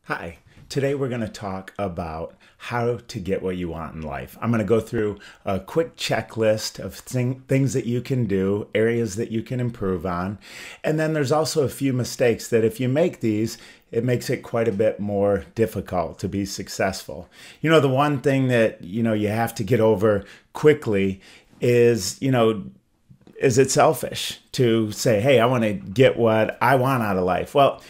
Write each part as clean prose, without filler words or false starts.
Hi, today we're going to talk about how to get what you want in life. I'm going to go through a quick checklist of things that you can do, areas that you can improve on, and then there's also a few mistakes that if you make these, it makes it quite a bit more difficult to be successful. The one thing that, you have to get over quickly is, is it selfish to say, hey, I want to get what I want out of life? Well,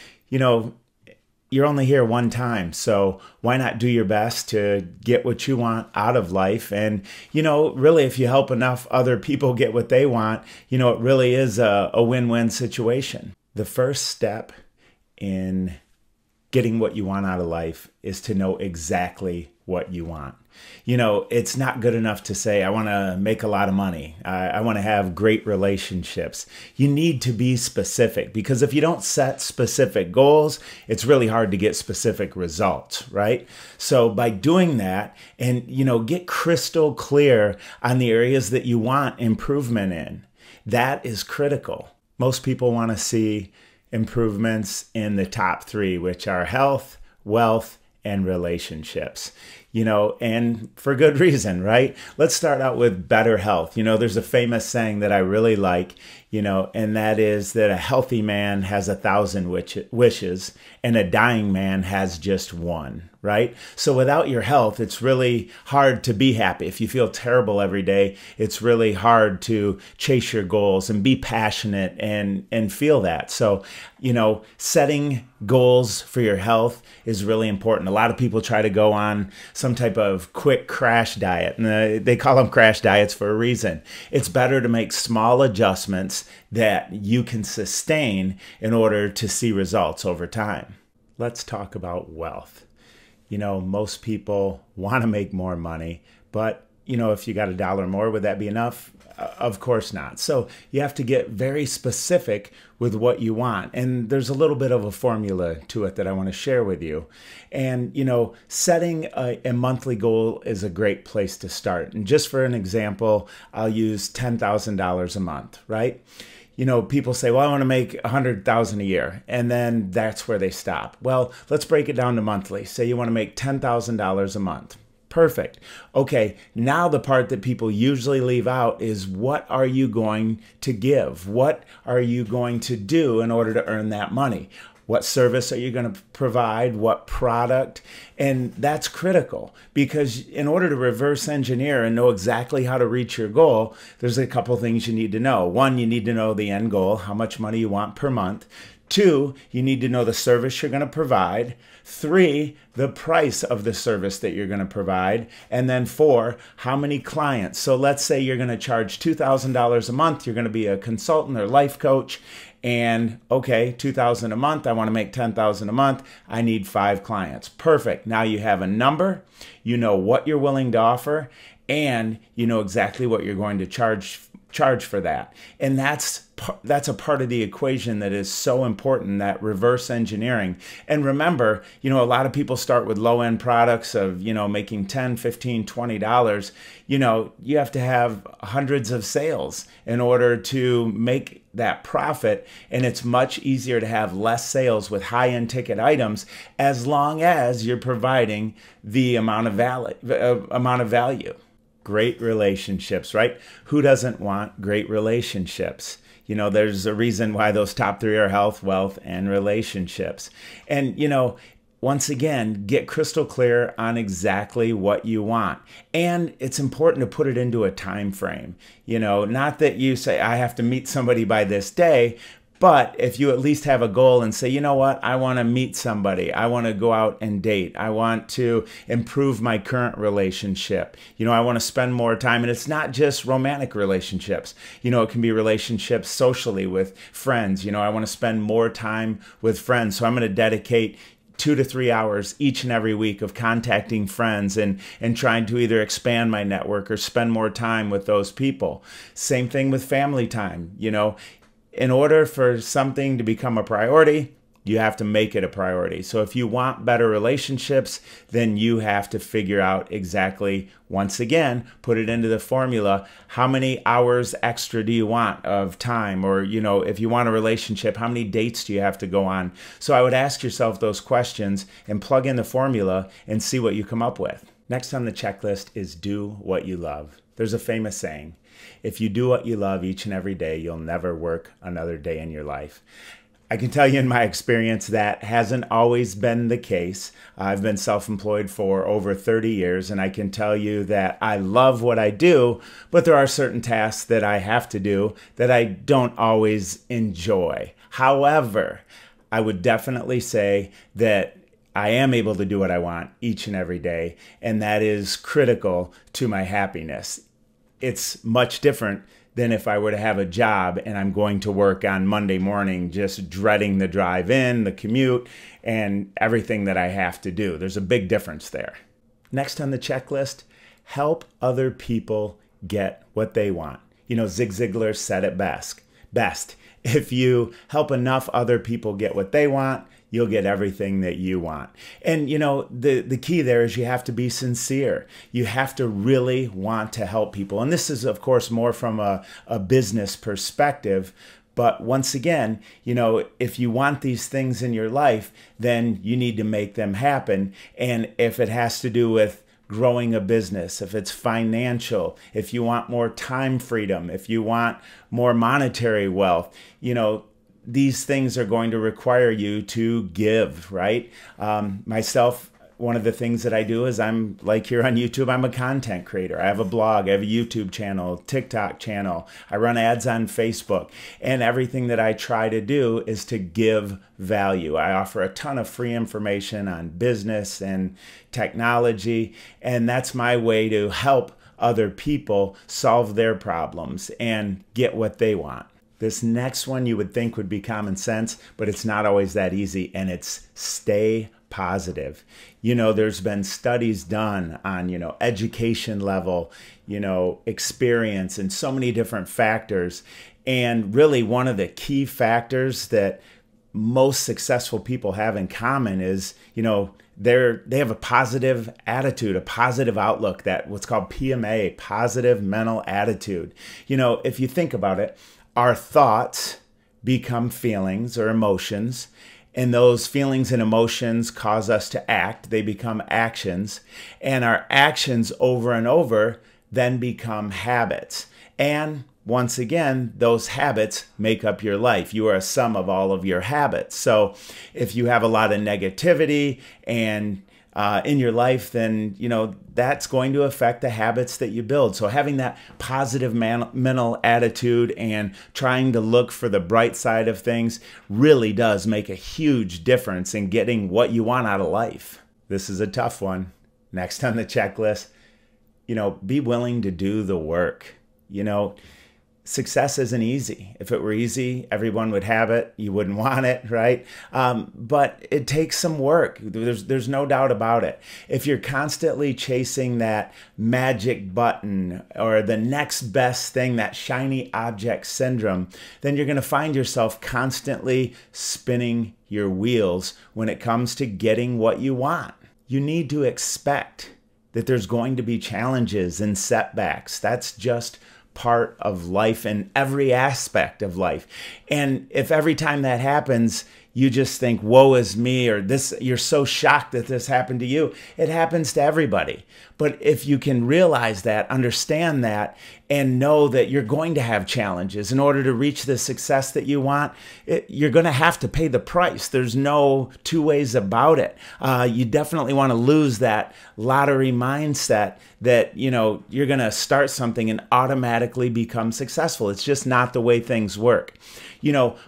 you're only here one time, so why not do your best to get what you want out of life? And, really, if you help enough other people get what they want, it really is a win-win situation. The first step in getting what you want out of life is to know exactly what you want. It's not good enough to say, I want to make a lot of money. I want to have great relationships. You need to be specific, because if you don't set specific goals, it's really hard to get specific results, right? So by doing that and, get crystal clear on the areas that you want improvement in, that is critical. Most people want to see improvements in the top three, which are health, wealth, and relationships, and for good reason, right? Let's start out with better health. There's a famous saying that I really like, and that is that a healthy man has 1,000 wishes and a dying man has just one, right? So without your health, it's really hard to be happy. If you feel terrible every day, it's really hard to chase your goals and be passionate and feel that. So, setting goals for your health is really important. A lot of people try to go on some type of quick crash diet, and they call them crash diets for a reason. It's better to make small adjustments that you can sustain in order to see results over time. Let's talk about wealth. Most people want to make more money, but if you got $1 more, would that be enough? Of course not. So you have to get very specific with what you want. And there's a little bit of a formula to it that I want to share with you. And, setting a monthly goal is a great place to start. And just for an example, I'll use $10,000 a month, right? People say, well, I want to make $100,000 a year, and then that's where they stop. Well, let's break it down to monthly. Say you want to make $10,000 a month. Perfect. Okay, now the part that people usually leave out is, what are you going to give? What are you going to do in order to earn that money? What service are you going to provide? What product? And that's critical, because in order to reverse engineer and know exactly how to reach your goal, there's a couple things you need to know. One, you need to know the end goal, how much money you want per month. 2, you need to know the service you're going to provide. 3, the price of the service that you're going to provide. And then 4, how many clients. So let's say you're going to charge $2,000 a month. You're going to be a consultant or life coach. And okay, $2,000 a month. I want to make $10,000 a month. I need 5 clients. Perfect. Now you have a number. You know what you're willing to offer, and you know exactly what you're going to charge for that. And that's a part of the equation that is so important, that reverse engineering. And remember, a lot of people start with low-end products of, making $10, $15, $20. You have to have hundreds of sales in order to make that profit. And it's much easier to have less sales with high-end ticket items, as long as you're providing the amount of value. Great relationships, right? Who doesn't want great relationships? There's a reason why those top 3 are health, wealth, and relationships. And, once again, get crystal clear on exactly what you want. And it's important to put it into a time frame. Not that you say, I have to meet somebody by this day, but if you at least have a goal and say, you know what, I want to meet somebody. I want to go out and date. I want to improve my current relationship. I want to spend more time. And it's not just romantic relationships. It can be relationships socially with friends. I want to spend more time with friends. So I'm going to dedicate 2 to 3 hours each and every week of contacting friends and trying to either expand my network or spend more time with those people. Same thing with family time. In order for something to become a priority, You have to make it a priority. So if you want better relationships, then you have to figure out exactly, once again, put it into the formula. How many hours extra do you want of time? Or, if you want a relationship, how many dates do you have to go on? So I would ask yourself those questions and plug in the formula and see what you come up with. Next on the checklist is do what you love. There's a famous saying, if you do what you love each and every day, you'll never work another day in your life. I can tell you in my experience that hasn't always been the case. I've been self-employed for over 30 years, and I can tell you that I love what I do, but there are certain tasks that I have to do that I don't always enjoy. However, I would definitely say that I am able to do what I want each and every day, and that is critical to my happiness. It's much different than if I were to have a job and I'm going to work on Monday morning just dreading the drive in, the commute, and everything that I have to do. There's a big difference there. Next on the checklist, help other people get what they want. Zig Ziglar said it best. If you help enough other people get what they want, you'll get everything that you want. And the key there is you have to be sincere. You have to really want to help people. And this is, of course, more from a business perspective. But once again, if you want these things in your life, then you need to make them happen. And if it has to do with growing a business, if it's financial, if you want more time freedom, if you want more monetary wealth, these things are going to require you to give, right? Myself, one of the things that I do is I'm like here on YouTube, I'm a content creator. I have a blog, I have a YouTube channel, TikTok channel. I run ads on Facebook, and everything that I try to do is to give value. I offer a ton of free information on business and technology, and that's my way to help other people solve their problems and get what they want. This next one you would think would be common sense, but it's not always that easy, and it's stay positive. There's been studies done on, education level, experience, and so many different factors. And really one of the key factors that most successful people have in common is, they have a positive attitude, a positive outlook, that what's called PMA, positive mental attitude. If you think about it, our thoughts become feelings or emotions, and those feelings and emotions cause us to act. They become actions, and our actions over and over then become habits. And once again, those habits make up your life. You are a sum of all of your habits. So if you have a lot of negativity and in your life, then that's going to affect the habits that you build. So having that positive mental attitude and trying to look for the bright side of things really does make a huge difference in getting what you want out of life. This is a tough one. Next on the checklist, be willing to do the work. Success isn't easy. If it were easy, everyone would have it. You wouldn't want it, right? But it takes some work. There's no doubt about it. If you're constantly chasing that magic button or the next best thing, that shiny object syndrome, then you're going to find yourself constantly spinning your wheels when it comes to getting what you want. You need to expect that there's going to be challenges and setbacks. That's just part of life in every aspect of life. And if every time that happens, you just think, woe is me, or this, you're so shocked that this happened to you, it happens to everybody. But if you can realize that, understand that, and know that you're going to have challenges in order to reach the success that you want, you're going to have to pay the price. There's no two ways about it. You definitely want to lose that lottery mindset that, you're going to start something and automatically become successful. It's just not the way things work.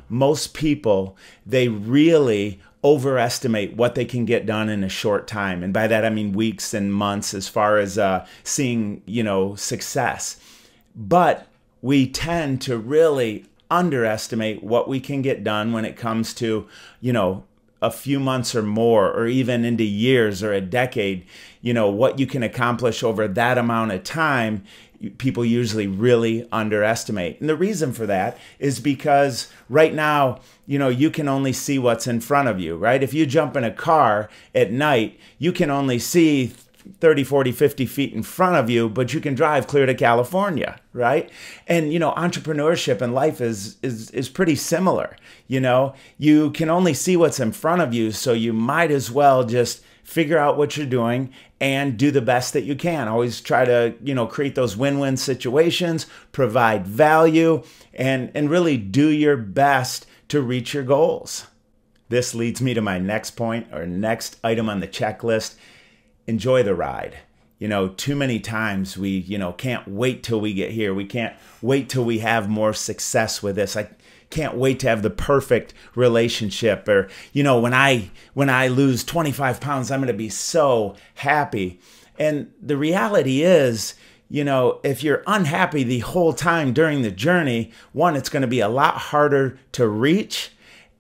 Most people, they really overestimate what they can get done in a short time. And by that, I mean weeks and months as far as seeing, success. But we tend to really underestimate what we can get done when it comes to, a few months or more, or even into years or a decade, what you can accomplish over that amount of time, people usually really underestimate. And the reason for that is because right now, you can only see what's in front of you, right? If you jump in a car at night, you can only see 30, 40, 50 feet in front of you, but you can drive clear to California, right? And, entrepreneurship and life is pretty similar. You can only see what's in front of you, so you might as well just figure out what you're doing and do the best that you can. Always try to, create those win-win situations, provide value, and really do your best to reach your goals. This leads me to my next point, or next item on the checklist. Enjoy the ride. Too many times we, can't wait till we get here. We can't wait till we have more success with this. I can't wait to have the perfect relationship. Or, when I lose 25 pounds, I'm going to be so happy. And the reality is, if you're unhappy the whole time during the journey, one, it's going to be a lot harder to reach.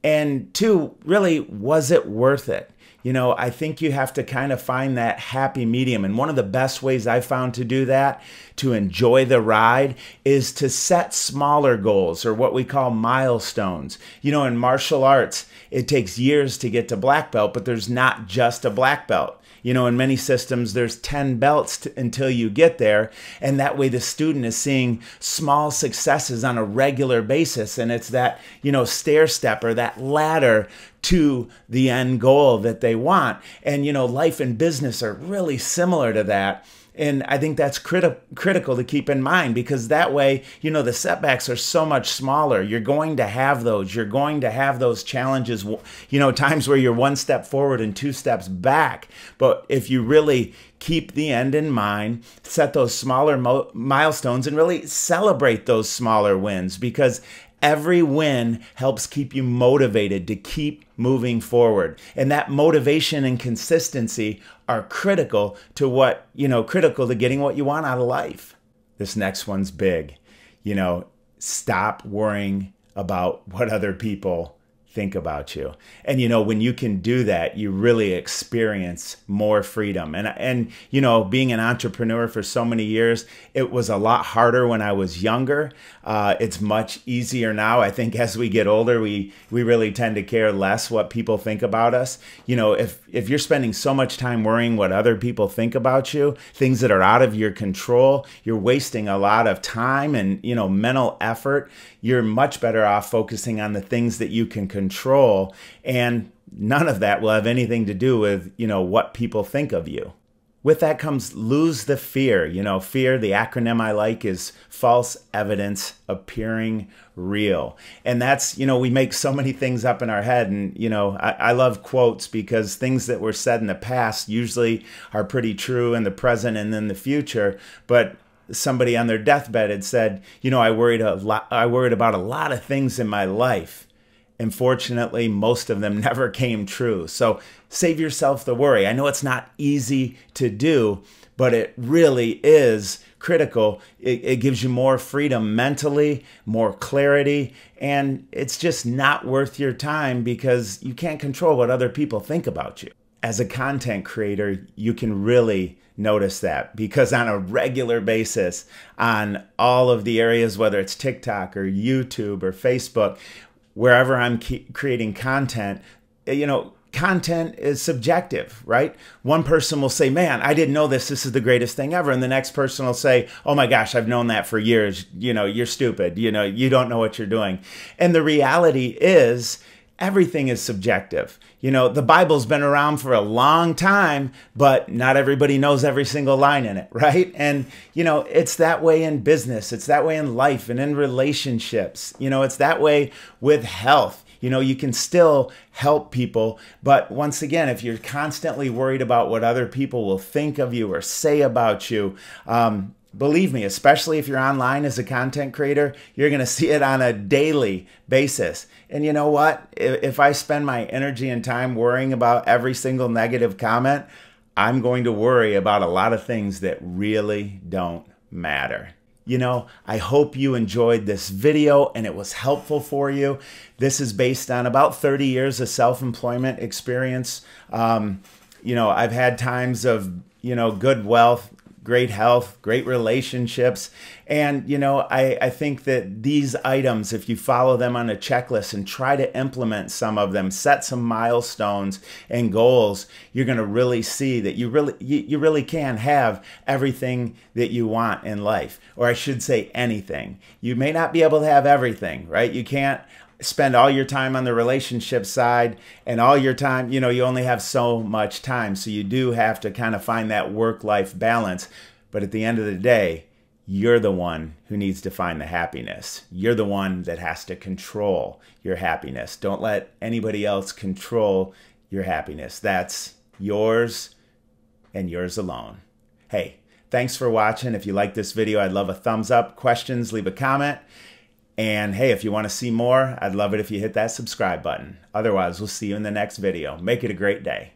And two, really, was it worth it? I think you have to kind of find that happy medium. And one of the best ways I found to do that, to enjoy the ride, is to set smaller goals, or what we call milestones. In martial arts, it takes years to get to black belt, but there's not just a black belt. In many systems, there's 10 belts until you get there. And that way the student is seeing small successes on a regular basis. And it's that, stair step, or that ladder to the end goal that they want. And, life and business are really similar to that. And I think that's critical to keep in mind, because that way, the setbacks are so much smaller. You're going to have those. You're going to have those challenges, times where you're one step forward and two steps back. But if you really keep the end in mind, set those smaller milestones, and really celebrate those smaller wins, because every win helps keep you motivated to keep moving forward. And that motivation and consistency are critical to critical to getting what you want out of life. This next one's big. Stop worrying about what other people think about you. And, when you can do that, you really experience more freedom. And, being an entrepreneur for so many years, it was a lot harder when I was younger. It's much easier now. I think as we get older, we really tend to care less what people think about us. If you're spending so much time worrying what other people think about you, things that are out of your control, you're wasting a lot of time and, mental effort. You're much better off focusing on the things that you can control, and none of that will have anything to do with, what people think of you. With that comes lose the fear. Fear, the acronym I like, is false evidence appearing real. And that's, we make so many things up in our head. And, I love quotes, because things that were said in the past usually are pretty true in the present and in the future. But somebody on their deathbed had said, I worried about a lot of things in my life. Unfortunately, most of them never came true. So save yourself the worry. I know it's not easy to do, but it really is critical. It gives you more freedom mentally, more clarity, and it's just not worth your time, because you can't control what other people think about you. As a content creator, you can really notice that, because on a regular basis, on all of the areas, whether it's TikTok or YouTube or Facebook, wherever I'm creating content, content is subjective, right? One person will say, man, I didn't know this. This is the greatest thing ever. And the next person will say, oh my gosh, I've known that for years. You're stupid. You don't know what you're doing. And the reality is, everything is subjective. The Bible's been around for a long time, but not everybody knows every single line in it, right? And, it's that way in business. It's that way in life and in relationships. It's that way with health. You can still help people. But once again, if you're constantly worried about what other people will think of you or say about you, believe me, especially if you're online as a content creator, you're going to see it on a daily basis. And you know what? If I spend my energy and time worrying about every single negative comment, I'm going to worry about a lot of things that really don't matter. I hope you enjoyed this video and it was helpful for you. This is based on about 30 years of self-employment experience. I've had times of, good wealth, great health, great relationships. And, I think that these items, if you follow them on a checklist and try to implement some of them, set some milestones and goals, you're going to really see that you really can have everything that you want in life. Or I should say anything. You may not be able to have everything, right? You can't spend all your time on the relationship side and all your time, you only have so much time. So you do have to kind of find that work-life balance. But at the end of the day, you're the one who needs to find the happiness. You're the one that has to control your happiness. Don't let anybody else control your happiness. That's yours and yours alone. Hey, thanks for watching. If you like this video, I'd love a thumbs up. Questions, leave a comment. And hey, if you want to see more, I'd love it if you hit that subscribe button. Otherwise, we'll see you in the next video. Make it a great day.